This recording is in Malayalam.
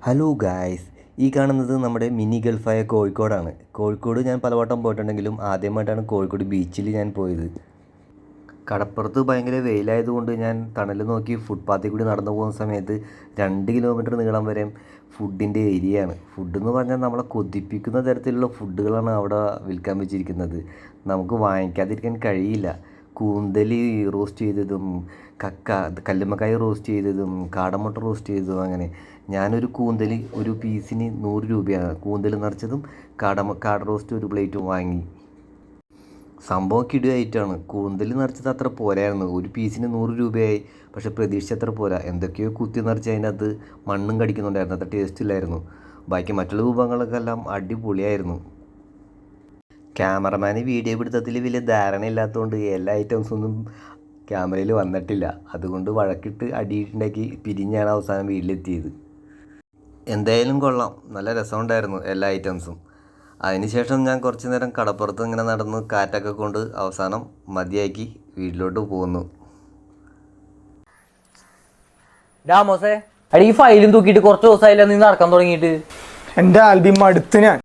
ഹലോ ഗായ്സ്, ഈ കാണുന്നത് നമ്മുടെ മിനി ഗൾഫായ കോഴിക്കോടാണ്. കോഴിക്കോട് ഞാൻ പലവട്ടം പോയിട്ടുണ്ടെങ്കിലും ആദ്യമായിട്ടാണ് കോഴിക്കോട് ബീച്ചിൽ ഞാൻ പോയത്. കടപ്പുറത്ത് ഭയങ്കര വെയിലായതുകൊണ്ട് ഞാൻ തണൽ നോക്കി ഫുട്പാത്തിൽ കൂടി നടന്നു പോകുന്ന സമയത്ത് 2 കിലോമീറ്റർ നീളം വരെ ഫുഡിൻ്റെ ഏരിയയാണ്. ഫുഡെന്ന് പറഞ്ഞാൽ നമ്മളെ കൊതിപ്പിക്കുന്ന തരത്തിലുള്ള ഫുഡുകളാണ് അവിടെ വിൽക്കാൻ വെച്ചിരിക്കുന്നത്. നമുക്ക് വാങ്ങിക്കാതിരിക്കാൻ കഴിയില്ല. കൂന്തൽ റോസ്റ്റ് ചെയ്തതും, കല്ലുമ്മക്കായ റോസ്റ്റ് ചെയ്തതും, കാടമുട്ട റോസ്റ്റ് ചെയ്തതും, അങ്ങനെ ഞാനൊരു കൂന്തൽ ഒരു പീസിന് 100 രൂപയാണ്. കൂന്തൽ നിറച്ചതും കാട റോസ്റ്റ് ഒരു പ്ലേറ്റും വാങ്ങി. സംഭവം കിടുവായിട്ടാണ്. കൂന്തൽ നിറച്ചത് അത്ര പോരായിരുന്നു, ഒരു പീസിന് 100 രൂപയായി. പക്ഷെ പ്രതീക്ഷിച്ചത്ര പോരാ, എന്തൊക്കെയോ കുത്തി നിറച്ച് അതിനകത്ത് മണ്ണും കടിക്കുന്നുണ്ടായിരുന്നു, അത്ര ടേസ്റ്റ് ഇല്ലായിരുന്നു. ബാക്കി മറ്റുള്ള വിഭവങ്ങളൊക്കെ എല്ലാം അടിപൊളിയായിരുന്നു. ക്യാമറമാന് വീഡിയോ പിടുത്തത്തിൽ വലിയ ധാരണയില്ലാത്തതുകൊണ്ട് എല്ലാ ഐറ്റംസൊന്നും ക്യാമറയിൽ വന്നിട്ടില്ല. അതുകൊണ്ട് വഴക്കിട്ട് അടിയിട്ടുണ്ടാക്കി പിരിഞ്ഞാണ് അവസാനം വീട്ടിലെത്തിയത്. എന്തായാലും കൊള്ളാം, നല്ല രസമുണ്ടായിരുന്നു എല്ലാ ഐറ്റംസും. അതിനുശേഷം ഞാൻ കുറച്ച് നേരം കടപ്പുറത്ത് ഇങ്ങനെ നടന്ന് കാറ്റൊക്കെ കൊണ്ട് അവസാനം മതിയാക്കി വീട്ടിലോട്ട് പോന്നു. രാമോസേ, അടി ഈ ഫയലും തൂക്കിയിട്ട് കുറച്ച് ദിവസമായില്ല നീ നടക്കാൻ തുടങ്ങിയിട്ട്. എൻ്റെ ആൽബം അടുത്ത് ഞാൻ